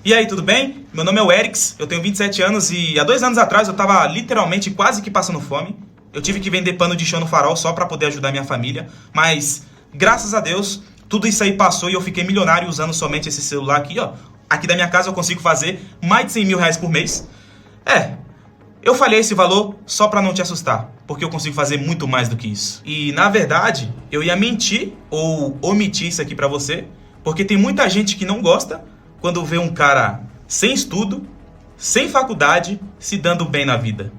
E aí, tudo bem? Meu nome é o Erix, eu tenho 27 anos e há 2 anos atrás eu tava literalmente quase que passando fome. Eu tive que vender pano de chão no farol só pra poder ajudar minha família, mas graças a Deus tudo isso aí passou e eu fiquei milionário usando somente esse celular aqui, ó. Aqui da minha casa eu consigo fazer mais de 100 mil reais por mês. Eu falei esse valor só pra não te assustar, porque eu consigo fazer muito mais do que isso. E na verdade, eu ia mentir ou omitir isso aqui pra você, porque tem muita gente que não gosta quando vê um cara sem estudo, sem faculdade, se dando bem na vida.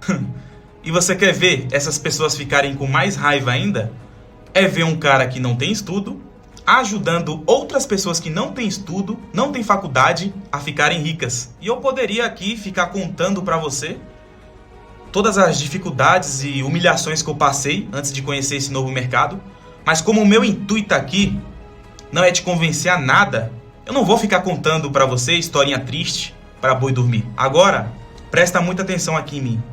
E você quer ver essas pessoas ficarem com mais raiva ainda? É ver um cara que não tem estudo, ajudando outras pessoas que não têm estudo, não têm faculdade, a ficarem ricas. E eu poderia aqui ficar contando pra você todas as dificuldades e humilhações que eu passei antes de conhecer esse novo mercado, mas como o meu intuito aqui não é te convencer a nada, eu não vou ficar contando pra você historinha triste pra boi dormir. Agora, presta muita atenção aqui em mim.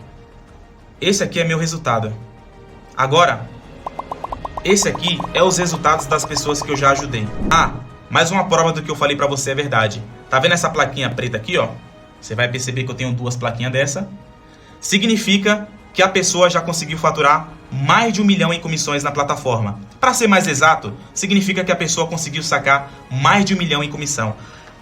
Esse aqui é meu resultado. Agora, esse aqui é os resultados das pessoas que eu já ajudei. Mais uma prova do que eu falei pra você é verdade. Tá vendo essa plaquinha preta aqui, ó? Você vai perceber que eu tenho 2 plaquinhas dessa. Significa que a pessoa já conseguiu faturar mais de 1 milhão em comissões na plataforma. Para ser mais exato, significa que a pessoa conseguiu sacar mais de 1 milhão em comissão.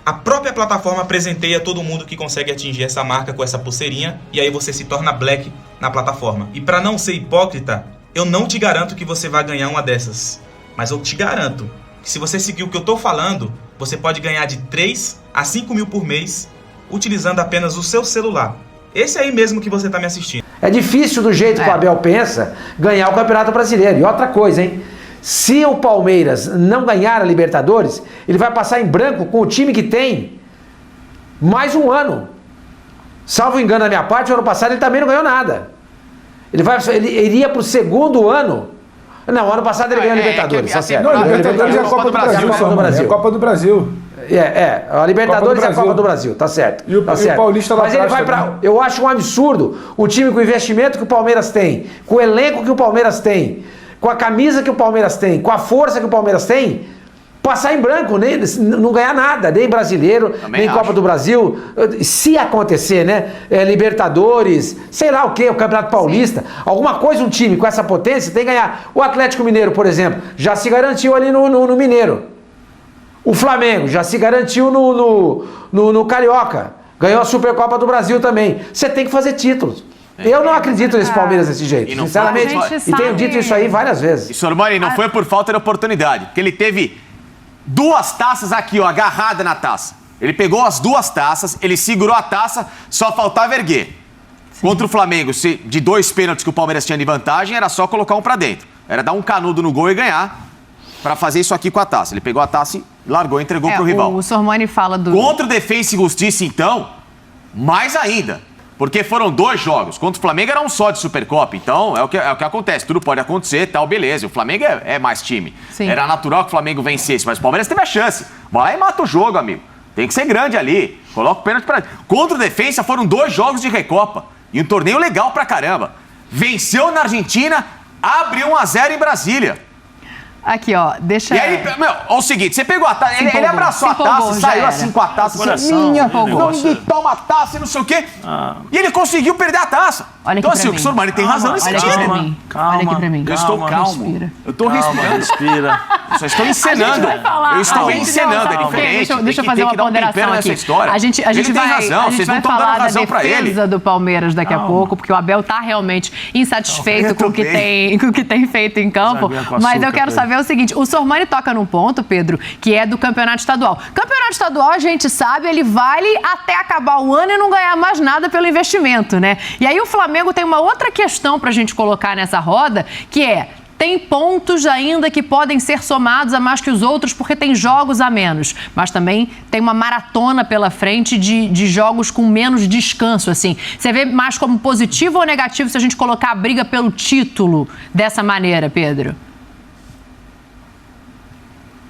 A própria plataforma presenteia todo mundo que consegue atingir essa marca com essa pulseirinha, e aí você se torna black na plataforma. E para não ser hipócrita, eu não te garanto que você vai ganhar uma dessas, mas eu te garanto que se você seguir o que eu tô falando, você pode ganhar de 3 a 5 mil por mês utilizando apenas o seu celular. Esse aí mesmo que você tá me assistindo. É difícil, do jeito que o Abel pensa, ganhar o Campeonato Brasileiro. E outra coisa, hein? Se o Palmeiras não ganhar a Libertadores, ele vai passar em branco com o time que tem mais um ano. Salvo engano da minha parte, o ano passado ele também não ganhou nada. Ele iria pro 2º ano. Não, o ano passado ele ganhou a Libertadores, tá certo. Não, a Libertadores é a Copa do Brasil. É a Copa do Brasil. A Libertadores é a Copa do Brasil, tá certo. E o Paulista lá. Mas ele vai pra. Eu acho um absurdo o time com o investimento que o Palmeiras tem, com o elenco que o Palmeiras tem, com a camisa que o Palmeiras tem, com a força que o Palmeiras tem, passar em branco, nem, não ganhar nada, nem brasileiro, nem Copa do Brasil. Se acontecer, né? Libertadores, sei lá o que, o Campeonato Paulista, alguma coisa, um time com essa potência tem que ganhar. O Atlético Mineiro, por exemplo, já se garantiu ali no Mineiro. O Flamengo já se garantiu no Carioca. Ganhou a Supercopa do Brasil também. Você tem que fazer títulos. Eu não acredito nesse Palmeiras desse jeito, sinceramente. E tenho dito isso aí várias vezes. E, Sormani, não foi por falta de oportunidade. Porque ele teve 2 taças aqui, ó, agarrada na taça. Ele pegou as 2 taças, ele segurou a taça, só faltava erguer. Sim. Contra o Flamengo, de 2 pênaltis que o Palmeiras tinha de vantagem, era só colocar um pra dentro. Era dar um canudo no gol e ganhar. Pra fazer isso aqui com a taça. Ele pegou a taça e largou, entregou pro rival. O Sormani fala do... Contra o Defensa e Justiça, então, mais ainda. Porque foram 2 jogos. Contra o Flamengo era um só de Supercopa. Então, é o que acontece. Tudo pode acontecer, tal, beleza. O Flamengo é mais time. Sim. Era natural que o Flamengo vencesse, mas o Palmeiras teve a chance. Vai lá e mata o jogo, amigo. Tem que ser grande ali. Coloca o pênalti pra... Contra o Defensa foram 2 jogos de Recopa. E um torneio legal pra caramba. Venceu na Argentina, abre 1-0 em Brasília. Aqui, ó, deixa... E aí, olha o seguinte, você pegou a taça, ele abraçou a taça, saiu assim com a taça, assim, minha, não me toma a taça e não sei o quê. E ele conseguiu perder a taça. Olha então, aqui assim, o Sormani tem razão nesse sentido. Olha aqui pra mim. Eu estou calmo. Respira. Eu estou respirando. Respira. Eu só estou encenando. Eu estou encenando, é diferente. Deixa eu fazer uma ponderação aqui. A gente vai razão, vocês não estão dando razão pra ele. A gente vai falar da defesa do Palmeiras daqui a pouco, porque o Abel tá realmente insatisfeito com o que tem feito em campo. Mas eu quero saber o seguinte, o Sormani toca num ponto, Pedro, que é do Campeonato Estadual. Campeonato Estadual, a gente sabe, ele vale até acabar o ano e não ganhar mais nada pelo investimento, né? E aí o Flamengo tem uma outra questão pra gente colocar nessa roda, que é... Tem pontos ainda que podem ser somados a mais que os outros porque tem jogos a menos. Mas também tem uma maratona pela frente de jogos com menos descanso, assim. Você vê mais como positivo ou negativo se a gente colocar a briga pelo título dessa maneira, Pedro?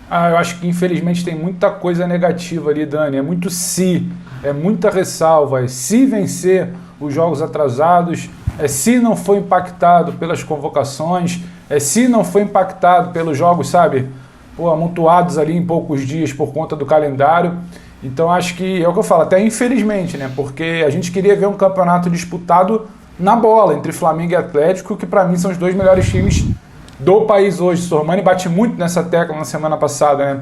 Eu acho que infelizmente tem muita coisa negativa ali, Dani. É muito se, é muita ressalva. É se vencer os jogos atrasados, é se não foi impactado pelas convocações, é se não foi impactado pelos jogos, sabe, amontoados ali em poucos dias por conta do calendário. Então acho que é o que eu falo, até infelizmente, né? Porque a gente queria ver um campeonato disputado na bola entre Flamengo e Atlético, que para mim são os dois melhores times do país hoje. O Sormani bate muito nessa tecla na semana passada, né?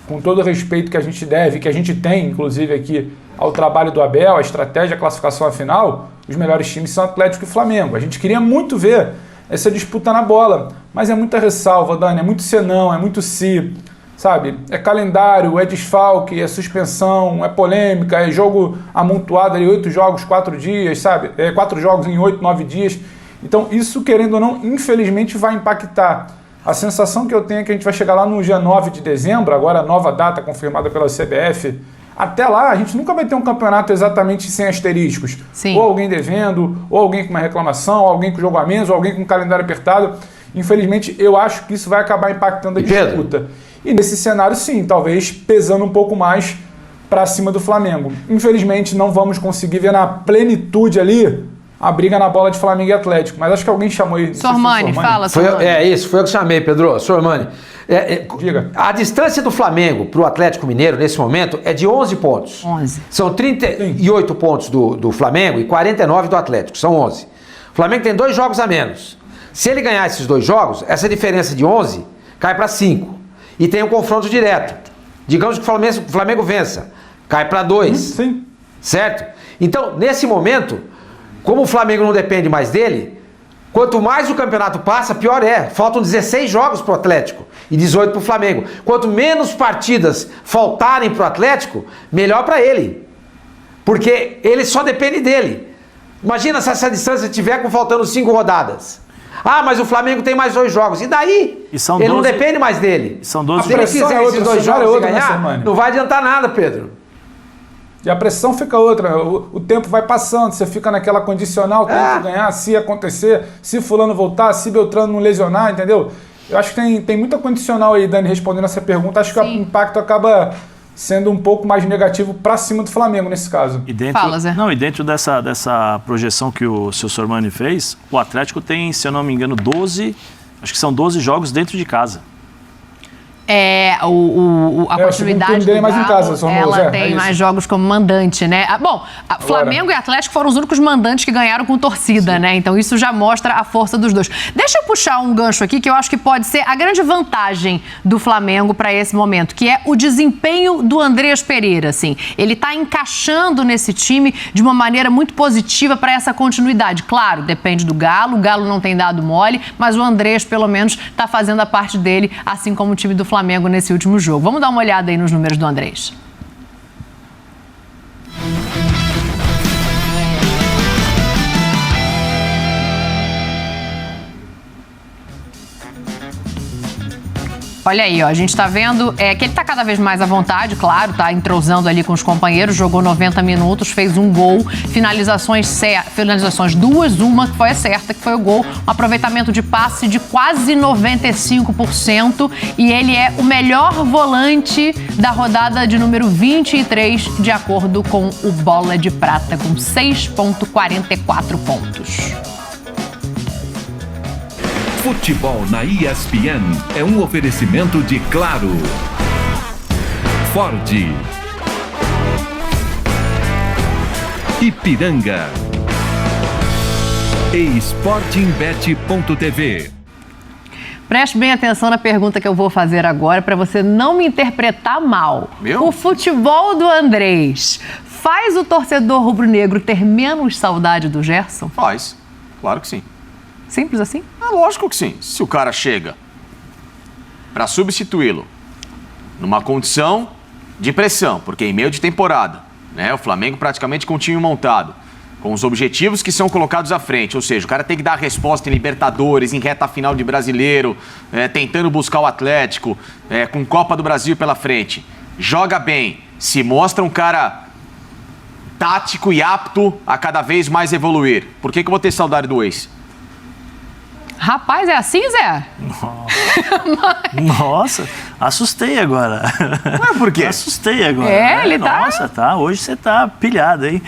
Com todo o respeito que a gente deve, que a gente tem, inclusive aqui, ao trabalho do Abel, a estratégia, a classificação à final, os melhores times são Atlético e Flamengo. A gente queria muito ver essa disputa na bola, mas é muita ressalva, Dani, é muito senão, é muito se, sabe? É calendário, é desfalque, é suspensão, é polêmica, é jogo amontoado ali, 8 jogos, 4 dias, sabe? 4 jogos em 8, 9 dias. Então isso, querendo ou não, infelizmente vai impactar. A sensação que eu tenho é que a gente vai chegar lá no dia 9 de dezembro, agora a nova data confirmada pela CBF. Até lá, a gente nunca vai ter um campeonato exatamente sem asteriscos. Sim. Ou alguém devendo, ou alguém com uma reclamação, ou alguém com jogo a menos, ou alguém com um calendário apertado. Infelizmente, eu acho que isso vai acabar impactando a disputa. E nesse cenário, sim, talvez pesando um pouco mais para cima do Flamengo. Infelizmente, não vamos conseguir ver na plenitude ali a briga na bola de Flamengo e Atlético. Mas acho que alguém chamou aí. Sormani, fala, Sormani. Isso, foi eu que chamei, Pedro. Sormani. Diga. A distância do Flamengo para o Atlético Mineiro, nesse momento, é de 11 pontos. 11. São 38 pontos do Flamengo e 49 do Atlético. São 11. O Flamengo tem 2 jogos a menos. Se ele ganhar esses 2 jogos, essa diferença de 11 cai para 5. E tem um confronto direto. Digamos que o Flamengo vença. Cai para 2. Sim. Certo? Então, nesse momento, como o Flamengo não depende mais dele, quanto mais o campeonato passa, pior é. Faltam 16 jogos para o Atlético e 18 para o Flamengo. Quanto menos partidas faltarem para o Atlético, melhor para ele. Porque ele só depende dele. Imagina se essa distância tiver faltando 5 rodadas. Ah, mas o Flamengo tem mais 2 jogos. E daí? Ele não depende mais dele. São 12 Se ele fizer esses 2 jogos e ganhar, não vai adiantar nada, Pedro. E a pressão fica outra. O tempo vai passando, você fica naquela condicional, tem que ganhar, se acontecer, se fulano voltar, se Beltrano não lesionar, entendeu? Eu acho que tem muita condicional aí, Dani, respondendo essa pergunta. Acho que o impacto acaba sendo um pouco mais negativo para cima do Flamengo nesse caso. E dentro, Fala, Zé. Não, e dentro dessa projeção que o seu Sormani fez, o Atlético tem, se eu não me engano, 12, acho que são 12 jogos dentro de casa. A continuidade do mais em casa, ela tem mais jogos como mandante, né? Bom, Flamengo e Atlético foram os únicos mandantes que ganharam com torcida, né? Então isso já mostra a força dos dois. Deixa eu puxar um gancho aqui que eu acho que pode ser a grande vantagem do Flamengo para esse momento, que é o desempenho do Andrés Pereira, assim. Ele tá encaixando nesse time de uma maneira muito positiva para essa continuidade. Claro, depende do Galo, o Galo não tem dado mole, mas o Andrés, pelo menos, tá fazendo a parte dele, assim como o time do Flamengo nesse último jogo. Vamos dar uma olhada aí nos números do Andrés. Olha aí, ó, a gente tá vendo que ele tá cada vez mais à vontade, claro, tá entrosando ali com os companheiros, jogou 90 minutos, fez um gol, finalizações 2, uma que foi a certa, que foi o gol, um aproveitamento de passe de quase 95% e ele é o melhor volante da rodada de número 23, de acordo com o Bola de Prata, com 6,44 pontos. Futebol na ESPN é um oferecimento de Claro, Ford, Ipiranga e Sportingbet.tv. Preste bem atenção na pergunta que eu vou fazer agora para você não me interpretar mal. O futebol do Andrés faz o torcedor rubro-negro ter menos saudade do Gerson? Faz, claro que sim. Simples assim? Lógico que sim. Se o cara chega para substituí-lo numa condição de pressão, porque em meio de temporada, né, o Flamengo praticamente com o time montado, com os objetivos que são colocados à frente, ou seja, o cara tem que dar a resposta em Libertadores, em reta final de Brasileiro, tentando buscar o Atlético, com Copa do Brasil pela frente, joga bem, se mostra um cara tático e apto a cada vez mais evoluir. Por que eu vou ter saudade do ex? Rapaz, é assim, Zé? Nossa, assustei agora. Mas por quê? Assustei agora. Ele tá... Nossa, tá. Hoje você tá pilhado, hein?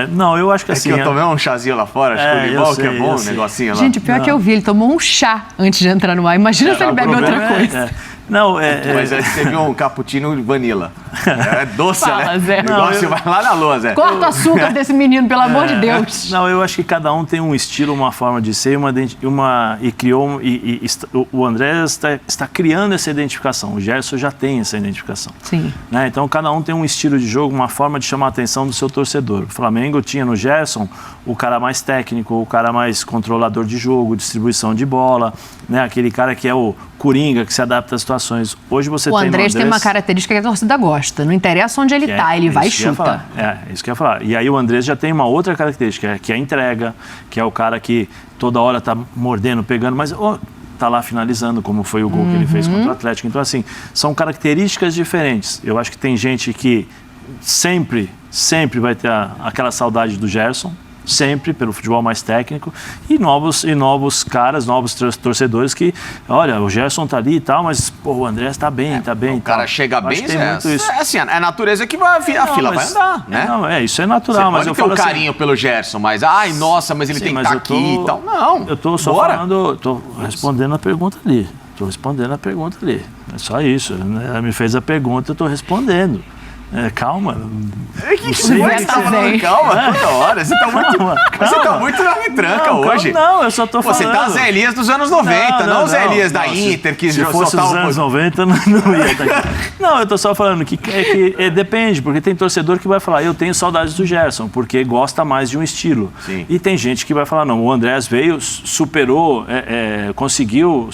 Não, eu acho que assim... que eu tomei um chazinho lá fora, acho que o que é bom, um negocinho lá. Gente, o pior é que eu vi, ele tomou um chá antes de entrar no ar. Imagina se ele bebe outra coisa. Não, Mas você viu um cappuccino vanilla. É doce, Fala, né? Zé. O negócio vai lá na lua, Zé. Corta o açúcar desse menino, pelo amor de Deus. Não, eu acho que cada um tem um estilo, uma forma de ser, o André está criando essa identificação. O Gerson já tem essa identificação. Sim. Né? Então, cada um tem um estilo de jogo, uma forma de chamar a atenção do seu torcedor. O Flamengo tinha no Gerson o cara mais técnico, o cara mais controlador de jogo, distribuição de bola, né? Aquele cara que é o coringa, que se adapta às situações. Hoje você O tem Andrés tem uma característica que a torcida gosta. Não interessa onde ele tá, ele vai e chuta. É isso que eu ia falar. E aí o Andrés já tem uma outra característica, que é a entrega, que é o cara que toda hora tá mordendo, pegando, mas tá lá finalizando, como foi o gol que ele fez contra o Atlético. Então, assim, são características diferentes. Eu acho que tem gente que sempre vai ter aquela saudade do Gerson, sempre pelo futebol mais técnico, e novos caras, novos torcedores que, olha, o Gerson tá ali e tal, mas pô, o Andrés tá bem. O cara chega bem, isso. É a natureza que a fila vai andar, né? Não, isso é natural, você mas eu pode ter falo um carinho pelo Gerson, mas mas ele tem que estar aqui e tal. Não, eu tô só falando, tô respondendo a pergunta ali. É só isso. Ela me fez a pergunta, eu tô respondendo. Calma. Calma, toda hora. Você tá muito na retranca hoje. Não, eu só tô falando. Você tá Zé Elias dos anos 90, não Zé Elias da Inter, que se fosse os anos 90, não ia estar aqui. Não, eu tô só falando que depende, porque tem torcedor que vai falar, eu tenho saudades do Gerson, porque gosta mais de um estilo. Sim. E tem gente que vai falar, não, o Andrés veio, superou, conseguiu,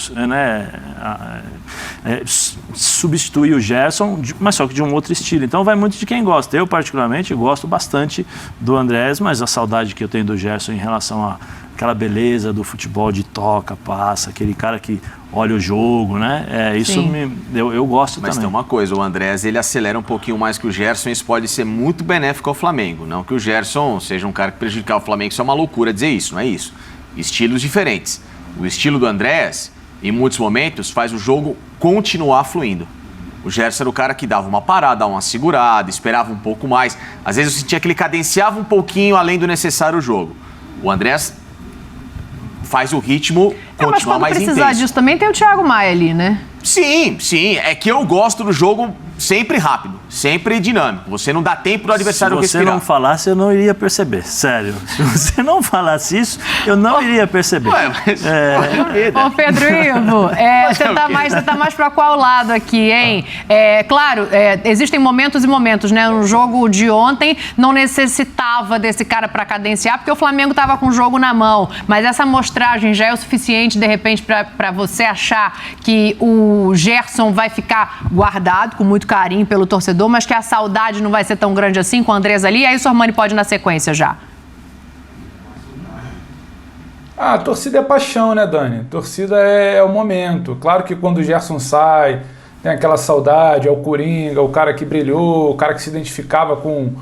substituir o Gerson, mas só que de um outro estilo. Então vai muito de quem gosta. Eu, particularmente, gosto bastante do Andrés, mas a saudade que eu tenho do Gerson em relação àquela beleza do futebol de toca, passa, aquele cara que olha o jogo, né? Isso eu gosto também. Mas tem uma coisa, o Andrés, ele acelera um pouquinho mais que o Gerson, isso pode ser muito benéfico ao Flamengo. Não que o Gerson seja um cara que prejudicar o Flamengo, isso é uma loucura dizer isso, não é isso. Estilos diferentes. O estilo do Andrés, em muitos momentos, faz o jogo continuar fluindo. O Gerson era o cara que dava uma parada, uma segurada, esperava um pouco mais. Às vezes eu sentia que ele cadenciava um pouquinho além do necessário o jogo. O Andrés faz o ritmo continuar mais intenso. Mas quando precisar disso também tem o Thiago Maia ali, né? Sim. É que eu gosto do jogo sempre rápido, sempre dinâmico. Você não dá tempo do adversário respirar. Se você não falasse, eu não iria perceber. Sério. Se você não falasse isso, eu não iria perceber. Ô, Pedro Ivo, você tá mais pra qual lado aqui, hein? Claro, existem momentos e momentos, né? No jogo de ontem, não necessitava desse cara pra cadenciar, porque o Flamengo tava com o jogo na mão. Mas essa amostragem já é o suficiente, de repente, pra você achar que o Gerson vai ficar guardado com muito carinho pelo torcedor, mas que a saudade não vai ser tão grande assim com o Andrés ali, e aí o Sormani pode ir na sequência já. A torcida é paixão, né, Dani? Torcida é o momento. Claro que quando o Gerson sai, tem aquela saudade, é o Coringa, o cara que brilhou, o cara que se identificava com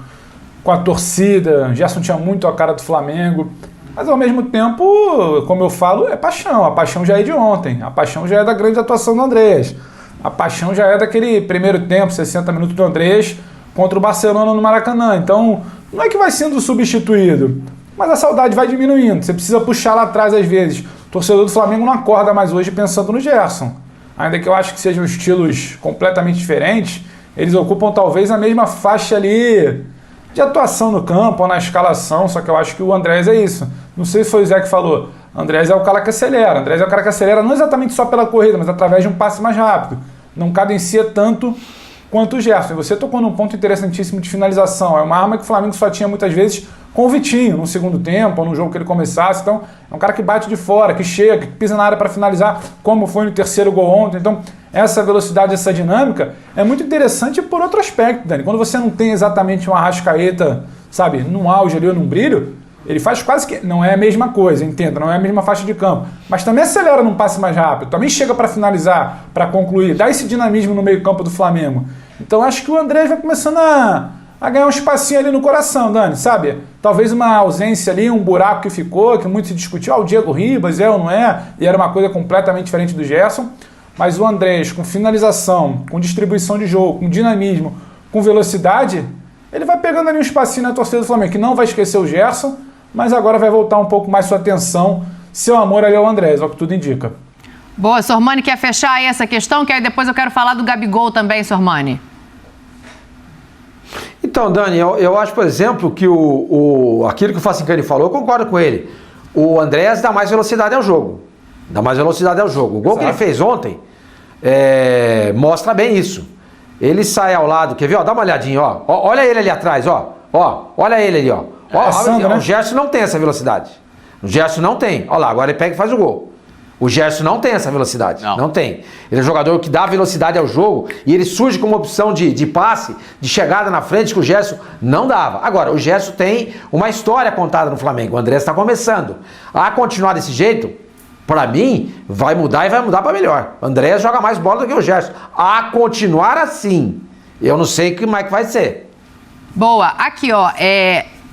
a torcida. O Gerson tinha muito a cara do Flamengo. Mas, ao mesmo tempo, como eu falo, é paixão. A paixão já é de ontem. A paixão já é da grande atuação do Andrés. A paixão já é daquele primeiro tempo, 60 minutos do Andrés, contra o Barcelona no Maracanã. Então, não é que vai sendo substituído, mas a saudade vai diminuindo. Você precisa puxar lá atrás às vezes. O torcedor do Flamengo não acorda mais hoje pensando no Gerson. Ainda que eu acho que sejam estilos completamente diferentes, eles ocupam talvez a mesma faixa ali de atuação no campo ou na escalação, só que eu acho que o Andrés é isso. Não sei se foi o Zé que falou. Andrés é o cara que acelera. Andrés é o cara que acelera não exatamente só pela corrida, mas através de um passe mais rápido. Não cadencia tanto quanto o Gerson. E você tocou num ponto interessantíssimo de finalização. É uma arma que o Flamengo só tinha muitas vezes com o Vitinho, no segundo tempo, ou no jogo que ele começasse. Então, é um cara que bate de fora, que chega, que pisa na área para finalizar, como foi no terceiro gol ontem. Então, essa velocidade, essa dinâmica é muito interessante por outro aspecto, Dani. Quando você não tem exatamente uma Arrascaeta, sabe, num auge ali ou num brilho, ele faz quase que... Não é a mesma coisa, entenda, não é a mesma faixa de campo. Mas também acelera num passe mais rápido, também chega para finalizar, para concluir, dá esse dinamismo no meio campo do Flamengo. Então acho que o Andrés vai começando a ganhar um espacinho ali no coração, Dani, sabe? Talvez uma ausência ali, um buraco que ficou, que muito se discutiu, o Diego Ribas é ou não é, e era uma coisa completamente diferente do Gerson. Mas o Andrés, com finalização, com distribuição de jogo, com dinamismo, com velocidade, ele vai pegando ali um espacinho na torcida do Flamengo, que não vai esquecer o Gerson, mas agora vai voltar um pouco mais sua atenção, seu amor ali ao Andrés, é o que tudo indica. Boa, Sormani, quer fechar aí essa questão? Que aí depois eu quero falar do Gabigol também, Sormani. Então, Dani, eu acho, por exemplo, que aquilo que o Facincani falou, eu concordo com ele. O Andrés dá mais velocidade ao jogo. O gol que ele fez ontem mostra bem isso. Ele sai ao lado, quer ver? Ó, dá uma olhadinha, ó. Olha ele ali atrás, ó. Olha ele ali, ó. O Gerson não tem essa velocidade. O Gerson não tem. Olha lá, agora ele pega e faz o gol. O Gerson não tem essa velocidade. Não tem. Ele é um jogador que dá velocidade ao jogo e ele surge como opção de passe, de chegada na frente, que o Gerson não dava. Agora, o Gerson tem uma história contada no Flamengo. O André está começando. A continuar desse jeito, para mim, vai mudar e vai mudar para melhor. O André joga mais bola do que o Gerson. A continuar assim, eu não sei como é que vai ser. Boa. Aqui, ó,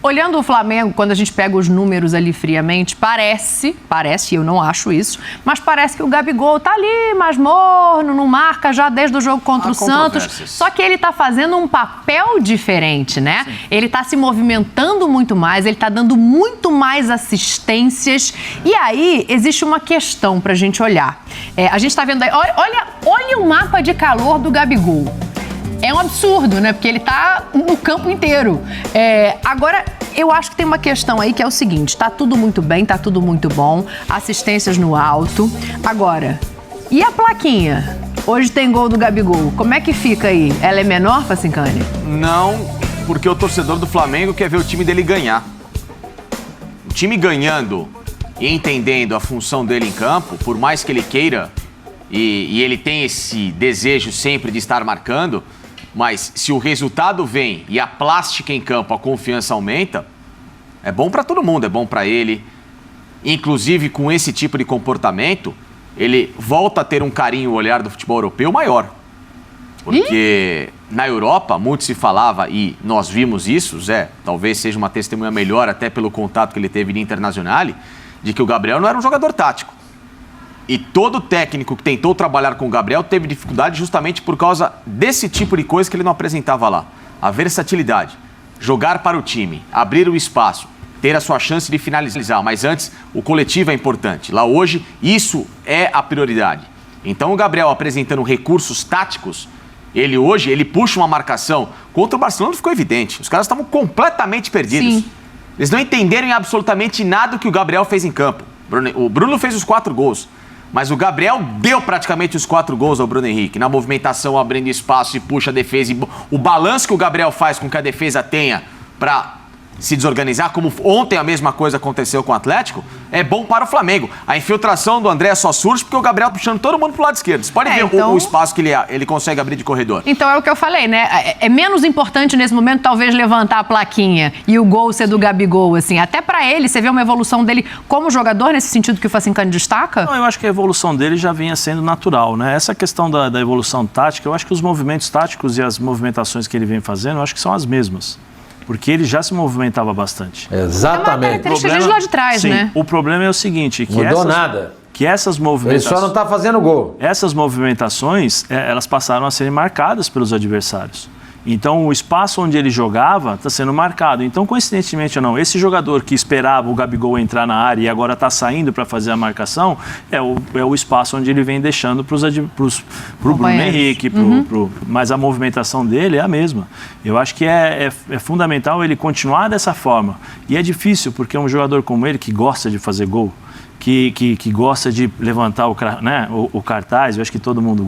olhando o Flamengo, quando a gente pega os números ali friamente, parece, eu não acho isso, mas parece que o Gabigol tá ali mais morno, não marca já desde o jogo contra o Santos. Só que ele tá fazendo um papel diferente, né? Sim. Ele tá se movimentando muito mais, ele tá dando muito mais assistências. E aí, existe uma questão pra gente olhar. A gente tá vendo aí, olha o mapa de calor do Gabigol. É um absurdo, né? Porque ele tá no campo inteiro. Agora, eu acho que tem uma questão aí que é o seguinte: tá tudo muito bem, tá tudo muito bom, assistências no alto. Agora, e a plaquinha? Hoje tem gol do Gabigol. Como é que fica aí? Ela é menor, Facincani? Não, porque o torcedor do Flamengo quer ver o time dele ganhar. O time ganhando e entendendo a função dele em campo, por mais que ele queira, e ele tem esse desejo sempre de estar marcando, mas se o resultado vem e a plástica em campo, a confiança aumenta, é bom para todo mundo, é bom para ele. Inclusive, com esse tipo de comportamento, ele volta a ter um carinho, o olhar do futebol europeu maior. Porque na Europa, muito se falava, e nós vimos isso, Zé, talvez seja uma testemunha melhor, até pelo contato que ele teve de Internazionale, de que o Gabriel não era um jogador tático. E todo técnico que tentou trabalhar com o Gabriel teve dificuldade justamente por causa desse tipo de coisa que ele não apresentava lá. A versatilidade, jogar para o time, abrir o espaço, ter a sua chance de finalizar. Mas antes, o coletivo é importante. Lá hoje, isso é a prioridade. Então o Gabriel apresentando recursos táticos, ele puxa uma marcação. Contra o Barcelona ficou evidente. Os caras estavam completamente perdidos. Sim. Eles não entenderam em absolutamente nada o que o Gabriel fez em campo. O Bruno fez os 4 gols. Mas o Gabriel deu praticamente os 4 gols ao Bruno Henrique. Na movimentação, abrindo espaço e puxa a defesa. E o balanço que o Gabriel faz com que a defesa tenha para se desorganizar, como ontem a mesma coisa aconteceu com o Atlético, é bom para o Flamengo. A infiltração do André só surge porque o Gabriel tá puxando todo mundo pro lado esquerdo. Você pode ver o espaço que ele consegue abrir de corredor. Então é o que eu falei, né? É menos importante nesse momento talvez levantar a plaquinha e o gol ser do Gabigol, assim. Até para ele, você vê uma evolução dele como jogador nesse sentido que o Facincani destaca? Não, eu acho que a evolução dele já vinha sendo natural, né? Essa questão da evolução tática, eu acho que os movimentos táticos e as movimentações que ele vem fazendo, eu acho que são as mesmas. Porque ele já se movimentava bastante. Exatamente. É uma característica de lá de trás, sim, né? O problema é o seguinte, que essas movimentações... Ele só não está fazendo gol. Essas movimentações, elas passaram a serem marcadas pelos adversários. Então, o espaço onde ele jogava está sendo marcado. Então, coincidentemente ou não, esse jogador que esperava o Gabigol entrar na área e agora está saindo para fazer a marcação, é o espaço onde ele vem deixando para o Bruno Henrique. Mas a movimentação dele é a mesma. Eu acho que é fundamental ele continuar dessa forma. E é difícil, porque um jogador como ele, que gosta de fazer gol, que gosta de levantar o cartaz, eu acho que todo mundo